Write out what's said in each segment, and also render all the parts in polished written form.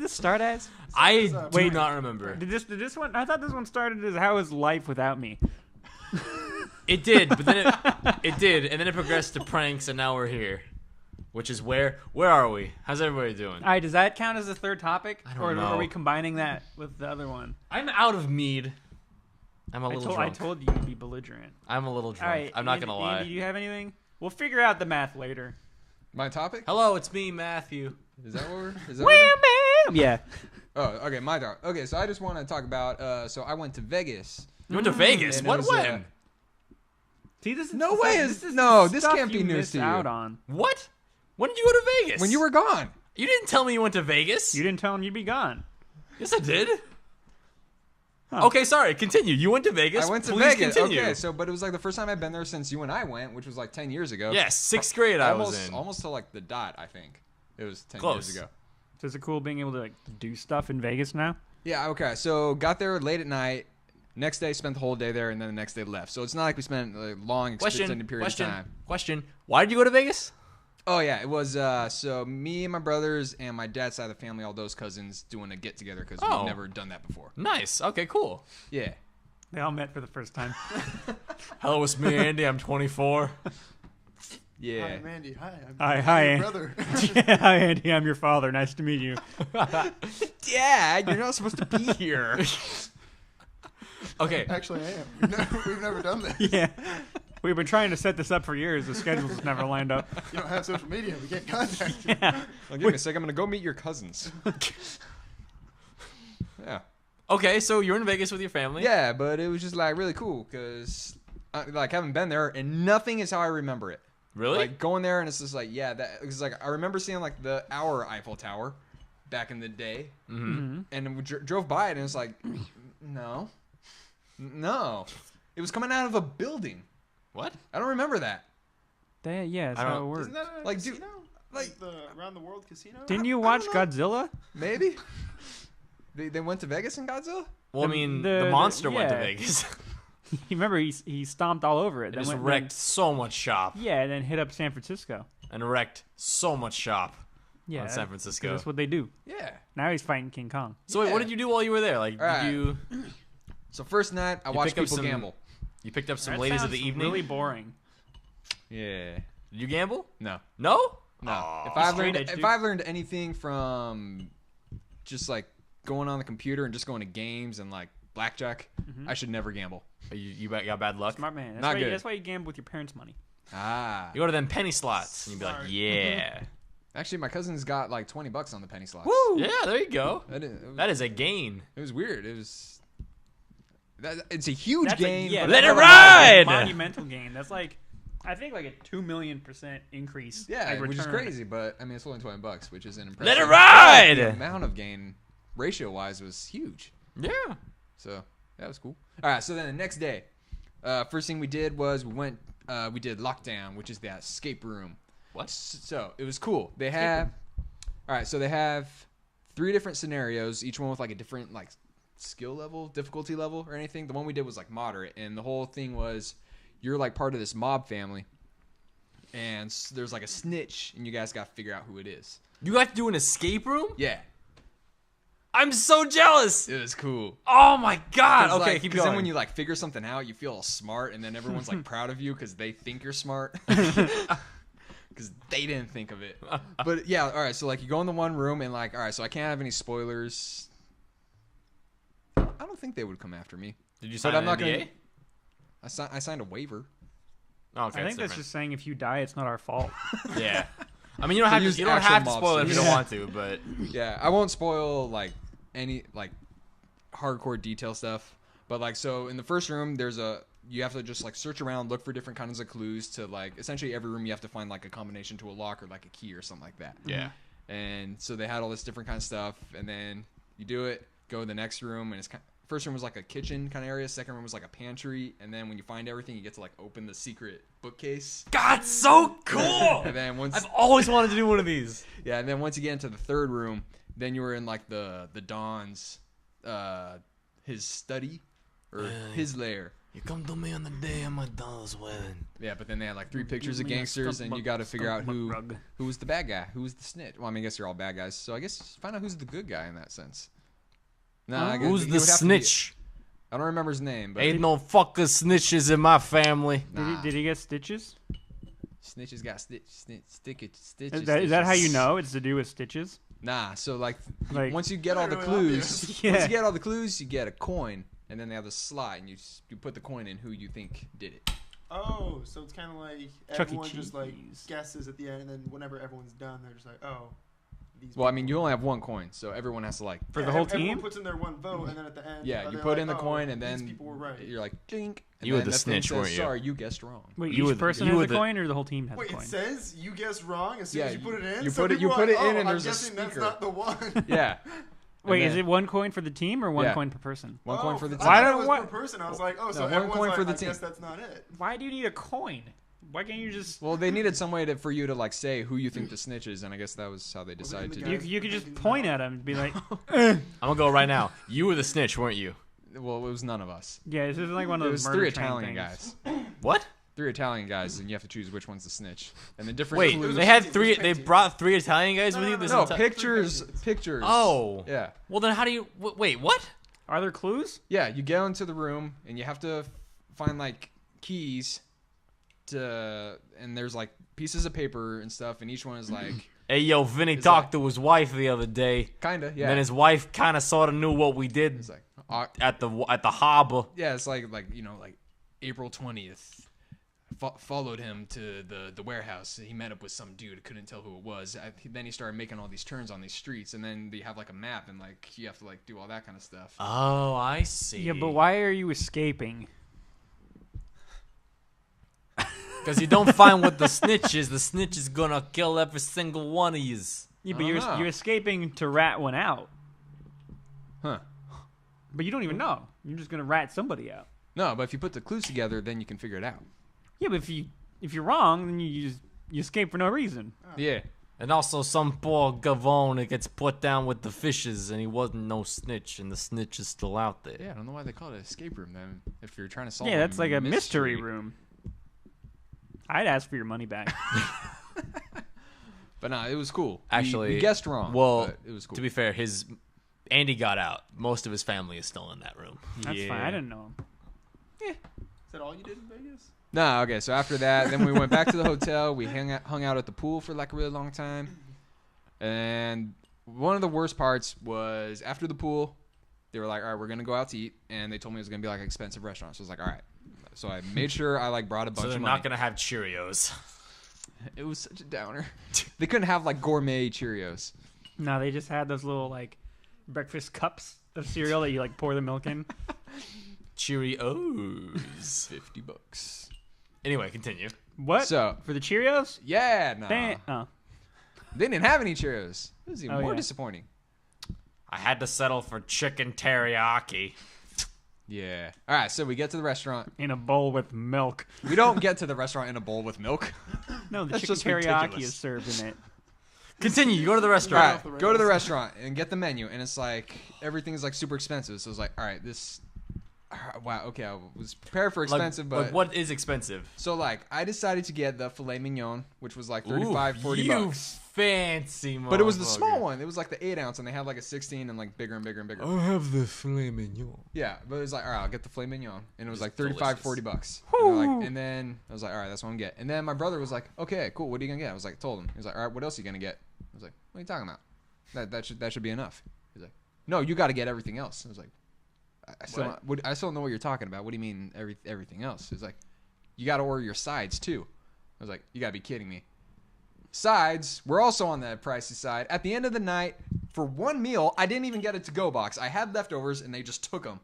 this start as? I do not remember. Did this one? I thought this one started as how is life without me. It did, but then it did, and then it progressed to pranks, and now we're here. Which is where are we? How's everybody doing? All right, does that count as a third topic? I don't or know. are we combining that with the other one? I'm out of mead. I'm a little drunk. I told you you'd be belligerent. I'm a little drunk. All right, I'm not going to lie. Andy, do you have anything? We'll figure out the math later. My topic? Hello, it's me, Matthew. Is that what we're... Is that Wham, yeah. Oh, okay, my topic. Okay, so I just want to talk about... so I went to Vegas. You went to Vegas? And it What was, when? See, this is No the way stuff- is... this No, the this stuff can't be you news missed to you. out on. What? When did you go to Vegas? When you were gone. You didn't tell me you went to Vegas. You didn't tell him you'd be gone. Yes, I did. Huh. Okay, sorry. Continue. You went to Vegas. I went to Please Vegas. Continue. Okay, so but it was like the first time I've been there since you and I went, which was like 10 years ago. Yes, 6th grade I was in. Almost to like the dot, I think. It was 10 Close. years ago. So is it cool being able to like do stuff in Vegas now? Yeah, okay. So got there late at night. Next day, spent the whole day there, and then the next day left. So it's not like we spent a long, extended period of time. Question. Why did you go to Vegas? Oh, yeah. It was so me and my brothers and my dad's side of the family, all those cousins, doing a get-together because Oh. we've never done that before. Nice. Okay, cool. Yeah. They all met for the first time. Hello, it's me, Andy. I'm 24. Yeah. Hi, I'm Andy. Hi, Hi, your Andy. brother. Yeah, hi, Andy. I'm your father. Nice to meet you. Dad, you're not supposed to be here. Okay. Actually, I am. We've never done this. Yeah. We've been trying to set this up for years. The schedules just never lined up. You don't have social media. We can't contact you. Yeah. Well, give me a sec. I'm going to go meet your cousins. Yeah. Okay, so you're in Vegas with your family. Yeah, but it was just like really cool because like I haven't been there and nothing is how I remember it. Really? Like going there and it's just like that because like I remember seeing like our Eiffel Tower back in the day, Mm-hmm. and we drove by it and it was like no, it was coming out of a building. What? I don't remember that. Yeah, that's I how don't- it works. Isn't that a Like, dude, casino? like- the around the world casino? Didn't you watch Godzilla? Maybe they went to Vegas in Godzilla. Well, I The- mean, the- the monster the- went to yeah. Vegas. You remember he stomped all over it. It then just went- wrecked so much shop. Yeah, and then hit up San Francisco. And wrecked so much shop Yeah, on San Francisco. That's what they do. Yeah. Now he's fighting King Kong. So wait, what Yeah. did you do while you were there? Like, All right. did you So first night I watched pick up people some- gamble. picked up some That ladies of sounds the evening? Really boring. Yeah. Did you gamble? No. No? No. Aw. Straight edge, If dude. I've learned anything from just like going on the computer and just going to games and like blackjack, I should never gamble. You got bad luck? Smart man. That's Not why, good. That's why you gamble with your parents' money. Ah. You go to them penny slots and you'd be like, Smart. yeah. Actually, my cousins got like $20 on the penny slots. Woo! Yeah, there you go. That Is a gain. it was weird. It was. It's a huge That's game. yeah, but Let that's it a ride! monumental gain. That's like, I think like a 2,000,000% increase. Yeah, like, which is return. crazy, but I mean it's only $20, which is an impressive. Let it ride! The amount of gain, ratio wise, was huge. Yeah. So that was cool. All right, so then the next day, first thing we did was we did Lockdown, which is that escape room. What? So it was cool. They have, all right, so they have 3 different scenarios, each one with like a different like skill level, difficulty level, or anything. The one we did was like moderate, and the whole thing was you're like part of this mob family, and there's like a snitch, and you guys got to figure out who it is. You got to do an escape room? Yeah, I'm so jealous. it was cool. Oh my god. 'Cause, Okay, like, keep 'cause going. then when you like figure something out, you feel all smart, and then everyone's like proud of you because they think you're smart. Because they didn't think of it. But yeah, all right. So like you go in the one room and like, all right. So I can't have any spoilers. I don't think they would come after me. Did you sign I'm an not NDA? I signed a waiver. Oh, okay, I think that's just saying if you die, it's not our fault. yeah. I mean, you don't have to. use You don't actual have to spoil it if you don't mobsters. want to, but Yeah, I won't spoil like any like hardcore detail stuff. But like, so in the first room, you have to just like search around, look for different kinds of clues to like essentially every room you have to find like a combination to a lock or like a key or something like that. yeah. And so they had all this different kind of stuff, and then you do it, go to the next room, and first room was like a kitchen kind of area, second room was like a pantry, and then when you find everything, you get to like open the secret bookcase. God, so cool. And then once I've always wanted to do one of these. yeah, and then once you get into the third room, then you were in like the Don's his study or his lair. You come to me on the day of my daughter's wedding. Yeah, but then they had like 3 pictures of me a gangsters, and you got to figure out who rug. was the bad guy, who was the snitch. Well, I mean, I guess they're all bad guys, so I guess find out who's the good guy in that sense. Nah, I guess Who's he the would have to be- snitch? I don't remember his name, but Ain't no fucking snitches in my family. nah. Did he get stitches? Snitches got stitches. Is that how you know it's to do with stitches? Nah, so like Like- once you get all the Really clues, obvious. Yeah. once you get all the clues, you get a coin, and then they have a slot, and you put the coin in who you think did it. Oh, so it's kind of like Chuck E. everyone just like Cheese. guesses at the end, and then whenever everyone's done, they're just like, oh. These Well, I people- mean, you only have 1 coin, so everyone has to like. For Yeah, the whole everyone team? puts in their 1 vote, and then at the end, Yeah, you they're put like, in the oh, coin, and these then people were right. you're like, dink. And You were then the thing snitch, says, weren't you? Sorry, you guessed wrong. Wait, You each were the- person you has were a the- coin, or the whole team has Wait, a coin? it says you guessed wrong as soon Yeah, as you put it in. you So put it- you people put are it like, in, oh, and I'm there's a guessing that's speaker. not the one. Yeah. Wait, And is then- it 1 coin for the team or 1 Yeah. coin per person? 1 coin for the I team? Why thought don't- it was what- per person. I was like, oh, so No, 1 everyone's coin like, for the I team. guess that's not it. Why do you need a coin? Why can't you just? Well, they needed some way for you to like say who you think the snitch is, and I guess that was how they decided to the do You, it. you could just point at him and be like, I'm gonna go right now. You were the snitch, weren't you? Well, it was none of us. yeah, this is like one of It those was murder 3 train Italian things. guys. What? 3 Italian guys, and you have to choose which one's the snitch. And the different Wait, clues. they had painting, 3. it was They painting. brought 3 Italian guys with you. No, This No, entire- pictures. Oh. Yeah. Well, then how do you? Wait, what? Are there clues? Yeah, you go into the room, and you have to find like keys to, and there's like pieces of paper and stuff, and each one is like Hey, yo, Vinny It's talked like- to his wife the other day. kinda, yeah. And then his wife kind of sort of knew what we did It's like at the harbor. yeah, it's like you know, like April 20th. Followed him to the warehouse. He met up with some dude. Couldn't tell who it was. Then he started making all these turns on these streets, and then they have like a map, and like you have to like do all that kind of stuff. Oh, I see. Yeah, but why are you escaping? Because you don't find what the snitch is. The snitch is gonna kill every single one of yous. Yeah, I but don't you're know. you're escaping to rat one out. Huh? But you don't even know. You're just gonna rat somebody out. No, but if you put the clues together, then you can figure it out. Yeah, but if you're wrong, then you escape for no reason. Yeah. And also some poor Gavone that gets put down with the fishes, and he wasn't no snitch, and the snitch is still out there. Yeah, I don't know why they call it an escape room then. If you're trying to solve Yeah, that's like a mystery room. I'd ask for your money back. But no, it was cool. Actually, we guessed wrong. Well, but it was cool. to be fair, Andy got out. Most of his family is still in that room. That's fine. I didn't know him. Is that all you did in Vegas? No, okay. So after that, then we went back to the hotel. We hung out at the pool for like a really long time. And one of the worst parts was after the pool, they were like, "All right, we're gonna go out to eat," and they told me it was gonna be like an expensive restaurant. So I was like, "All right." So I made sure I like brought a bunch So they're of not money. gonna have Cheerios. It was such a downer. They couldn't have like gourmet Cheerios. No, they just had those little like breakfast cups of cereal that you like pour the milk in. Cheerios. $50. Anyway, continue. What? So For the Cheerios? yeah, no, Oh. they didn't have any Cheerios. It was even Oh, more yeah. disappointing. I had to settle for chicken teriyaki. Yeah. All right, so we get to the restaurant. In a bowl with milk. We don't get to the restaurant in a bowl with milk. No, the That's chicken just teriyaki ridiculous. is served in it. Continue. You go to the All restaurant. right, the go to the rails. restaurant and get the menu, and it's like everything is like super expensive. So it's like, all right, this. Wow. Okay, I was prepared for expensive, but what is expensive? so like I decided to get the filet mignon, which was like 35, 40 you bucks. fancy But it was the motherfucker. small one. It was like the 8 ounce, and they had like a 16 and like bigger and bigger and bigger. I have the filet mignon. Yeah, but it was like, all right, I'll get the filet mignon, and it was It's like 35, delicious. 40 bucks. Whew. And then I was like, all right, that's what I'm gonna get. And then my brother was like, okay, cool, what are you gonna get? I was like, told him. He was like, all right, what else are you gonna get? I was like, what are you talking about? That should be enough. He's like, no, you got to get everything else. I was like, I still don't know what you're talking about. What do you mean everything else? He's like, you got to order your sides too. I was like, you got to be kidding me. Sides were also on the pricey side. At the end of the night, for one meal, I didn't even get a to-go box. I had leftovers, and they just took them.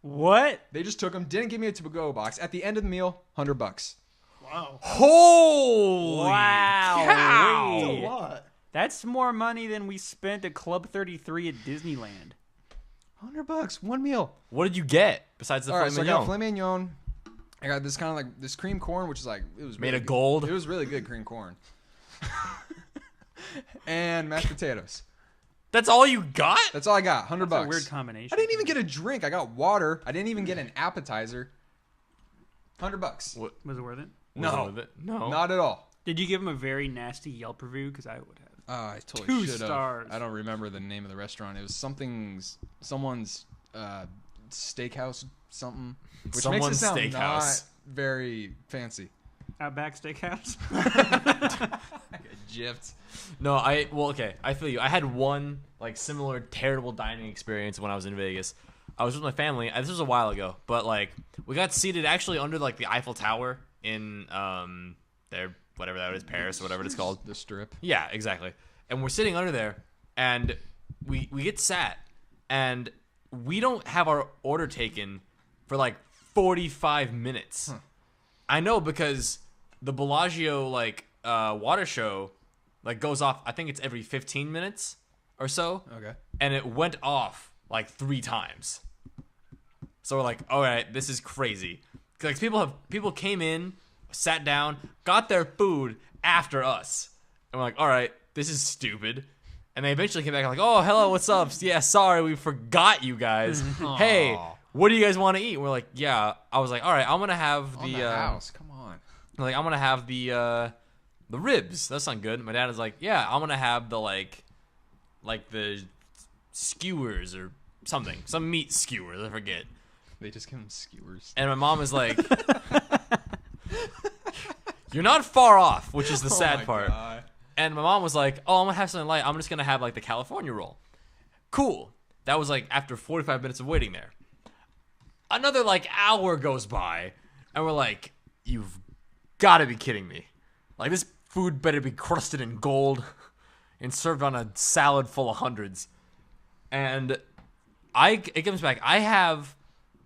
What? They just took them, didn't give me a to-go box. At the end of the meal, $100. Wow. Holy Wow. cow! That's Wait. a lot. That's more money than we spent at Club 33 at Disneyland. $100, one meal. What did you get besides the All right, filet so I mignon? got filet mignon. I got this kind of like this cream corn, which is like it was Made really of good. gold? It was really good cream corn. And mashed potatoes. That's all you got? That's all I got. $100. That's a weird combination. I didn't even get a drink. I got water. I didn't even get an appetizer. $100. What? Was it worth it? No. Was it? No. Not at all. Did you give him a very nasty Yelp review? Because I would have. I totally 2 should have. stars. I don't remember the name of the restaurant. It was someone's steakhouse something, which Someone's makes it sound steakhouse. not very fancy. Outback Steakhouse. Gypped. No, okay. I feel you. I had one like similar terrible dining experience when I was in Vegas. I was with my family. This was a while ago, but like we got seated actually under like the Eiffel Tower in there, whatever that is, Paris or whatever it's called. The Strip. Yeah, exactly. And we're sitting under there, and we get sat, and we don't have our order taken for like 45 minutes. Huh. I know because the Bellagio like water show like goes off. I think it's every 15 minutes or so. Okay. And it went off like 3 times. So we're like, all right, this is crazy. Like people came in, sat down, got their food after us, and we're like, all right, this is stupid. And they eventually came back and like, oh, hello, what's up? Yeah, sorry, we forgot you guys. Hey, what do you guys want to eat? And we're like, yeah. I was like, all right, I'm gonna have On the the house. Come on. like I'm gonna have the ribs. That sounds good. My dad is like, yeah, I'm gonna have the like the skewers or something, some meat skewers. I forget. They just give them skewers. And my mom is like, you're not far off, which is the sad part. God. And my mom was like, oh, I'm gonna have something light. I'm just gonna have like the California roll. Cool. That was like after 45 minutes of waiting there. Another like hour goes by, and we're like, you've got to be kidding me. Like this food better be crusted in gold and served on a salad full of hundreds. And it comes back. I have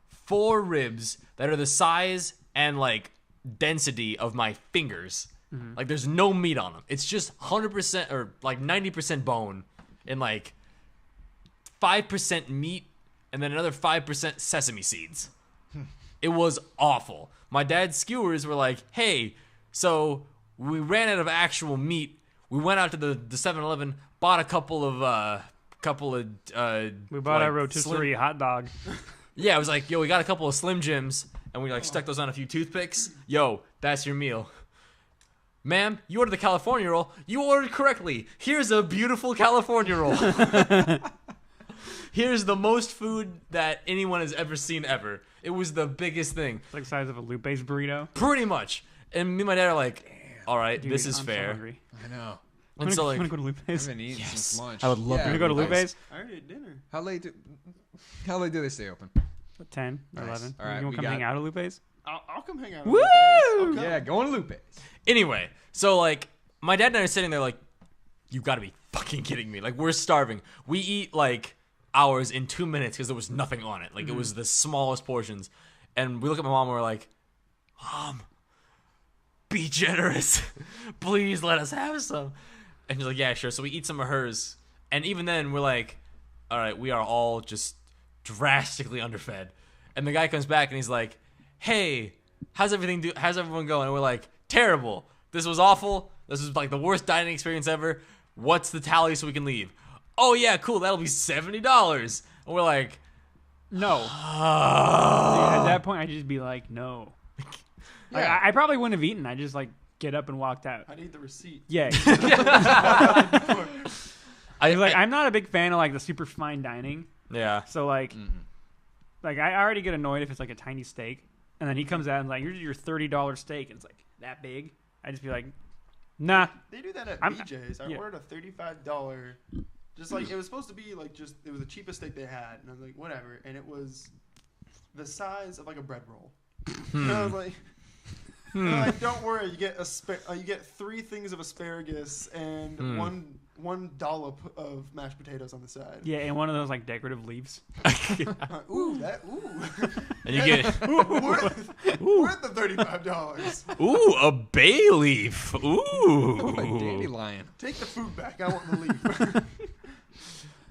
4 ribs that are the size and like density of my fingers. Mm-hmm. Like there's no meat on them. It's just 100% or like 90% bone and like 5% meat and then another 5% sesame seeds. It was awful. My dad's skewers were like, hey, so we ran out of actual meat. We went out to the 7-Eleven, bought a couple of We bought like, a rotisserie hot dog. Yeah, I was like, yo, we got a couple of Slim Jims, and we like stuck those on a few toothpicks. Yo, that's your meal. Ma'am, you ordered the California roll. You ordered correctly. Here's a beautiful California roll. Here's the most food that anyone has ever seen ever. It was the biggest thing. It's like the size of a Lupe's burrito. Pretty much. And me and my dad are like, all right, Dude, this is I'm so fair. hungry. I know. And so I'm gonna like, go to I Lupe's. haven't eaten since lunch. I would love You gonna go to Lupe's? I already ate dinner. How late do they stay open? 10 or Nice. 11. All right, you we want to come got- hang out at Lupe's? I'll come hang out. Woo! I'll come. Yeah, going to Lupe's. anyway, so like, my dad and I are sitting there like, you gotta be fucking kidding me. Like, we're starving. We eat like ours in 2 minutes because there was nothing on it. Like, it was the smallest portions. And we look at my mom and we're like, Mom, be generous. Please let us have some. And she's like, yeah, sure. So we eat some of hers. And even then, we're like, all right, we are all just drastically underfed. And the guy comes back and he's like, hey, how's everyone going? And we're like, terrible. This was awful. This was like the worst dining experience ever. What's the tally so we can leave? Oh, yeah, cool. That'll be $70. And we're like, No. Dude, at that point, I'd just be like, no. Like, Yeah. I probably wouldn't have eaten. I just like get up and walked out. I need the receipt. Yeah. I Like I'm not a big fan of like the super fine dining. yeah. So like I already get annoyed if it's like a tiny steak, and then he comes out and like here's your $30 steak, and it's like that big. I just be like, nah. They do that at I'm- BJ's. I yeah. ordered a $35. Just like it was supposed to be like just it was the cheapest steak they had, and I was like whatever, and it was the size of like a bread roll. And I was like. they're like, don't worry, you get you get 3 things of asparagus and one dollop of mashed potatoes on the side. Yeah, and one of those like decorative leaves. Ooh. And you get, worth the $35. ooh, a bay leaf. Ooh. A dandelion. Take the food back. I want the leaf.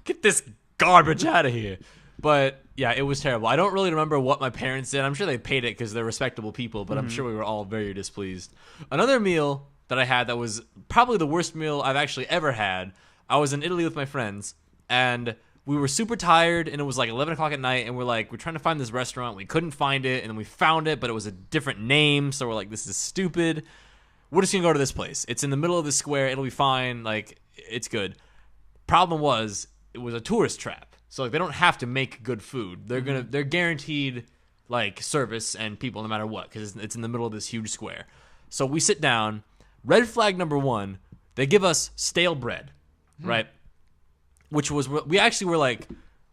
Get this garbage out of here. But yeah, it was terrible. I don't really remember what my parents did. I'm sure they paid it because they're respectable people, but I'm sure we were all very displeased. Another meal that I had that was probably the worst meal I've actually ever had. I was in Italy with my friends, and we were super tired, and it was like 11 o'clock at night, and we're trying to find this restaurant. We couldn't find it, and then we found it, but it was a different name, so we're like, this is stupid. We're just going to go to this place. It's in the middle of the square. It'll be fine. Like, it's good. Problem was, it was a tourist trap. So, like, they don't have to make good food. They're guaranteed, like, service and people no matter what, because it's in the middle of this huge square. So, we sit down. Red flag number 1, they give us stale bread, right? Which was, we actually were like,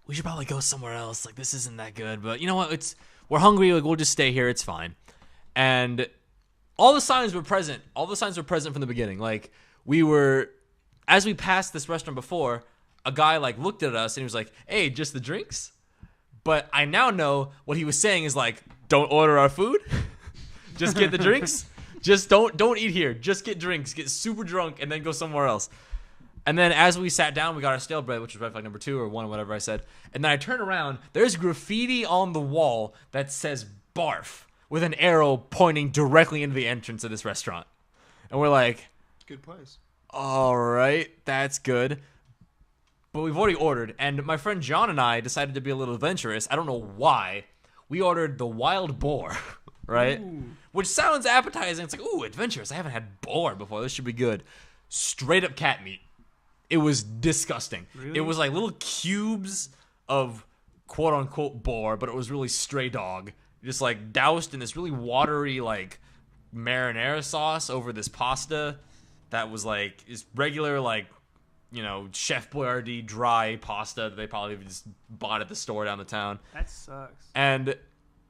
we should probably go somewhere else. Like, this isn't that good. But you know what? We're hungry. Like, we'll just stay here. It's fine. And all the signs were present. All the signs were present from the beginning. Like, as we passed this restaurant before, a guy, like, looked at us and he was like, hey, just the drinks? But I now know what he was saying is, like, don't order our food. Just get the drinks. Just don't eat here. Just get drinks. Get super drunk and then go somewhere else. And then as we sat down, we got our stale bread, which was red flag number 2 or 1 or whatever I said. And then I turn around. There's graffiti on the wall that says barf with an arrow pointing directly into the entrance of this restaurant. And we're like, Good place. all right, that's good. But we've already ordered. And my friend John and I decided to be a little adventurous. I don't know why. We ordered the wild boar, right? Ooh. Which sounds appetizing. It's like, ooh, adventurous. I haven't had boar before. This should be good. Straight up cat meat. It was disgusting. Really? It was like little cubes of quote unquote boar, but it was really stray dog. Just like doused in this really watery like marinara sauce over this pasta that was like is regular like, you know, Chef Boyardee dry pasta that they probably just bought at the store down the town. That sucks. And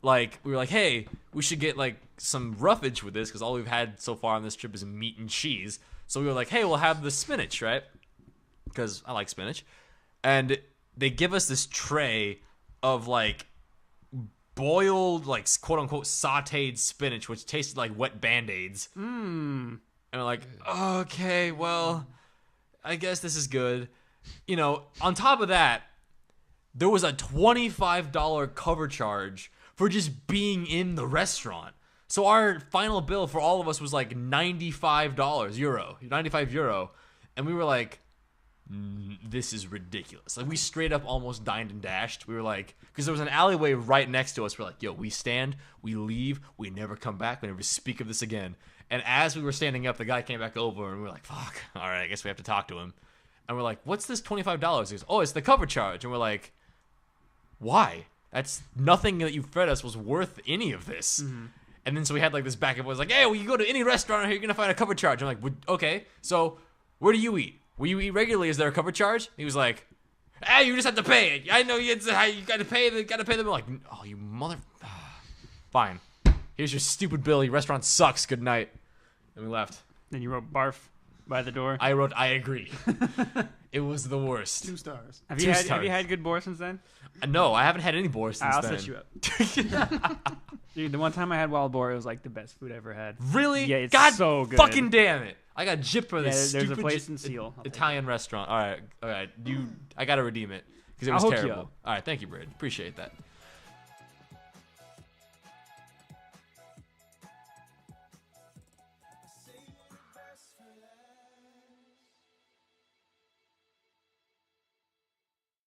like we were like, hey, we should get like some roughage with this because all we've had so far on this trip is meat and cheese. So we were like, hey, we'll have the spinach, right? Because I like spinach. And they give us this tray of like boiled, like quote unquote sauteed spinach, which tasted like wet Band-Aids. And we're like, okay, well, I guess this is good. You know, on top of that, there was a $25 cover charge for just being in the restaurant. So our final bill for all of us was like €95. And we were like, this is ridiculous. Like, we straight up almost dined and dashed. We were like, because there was an alleyway right next to us. We're like, yo, we stand, we leave, we never come back, we never speak of this again. And as we were standing up, the guy came back over, and we were like, fuck, all right, I guess we have to talk to him. And we're like, what's this $25? He goes, oh, it's the cover charge. And we're like, why? That's nothing that you fed us was worth any of this. And then so we had like this back and forth. Like, hey, well, you go to any restaurant here, you're going to find a cover charge. I'm like, okay, so where do you eat? Will you eat regularly? Is there a cover charge? He was like, hey, you just have to pay it. I know you got to pay the bill. I'm like, oh, you mother... Fine. Here's your stupid bill. Your restaurant sucks. Good night. And we left. Then you wrote barf by the door. I wrote, I agree. It was the worst. 2 stars. Have 2 you stars. had good boar since then? No, I haven't had any boar since I'll then. set you up. Dude, the one time I had wild boar, it was like the best food I ever had. Really? Yeah, it's God so good. fucking damn it. I got gypped for Yeah, this there's stupid a place in Seal. I'll take Italian restaurant. All right. I got to redeem it because it I'll was hook you terrible. up. All right. Thank you, Brayden. Appreciate that.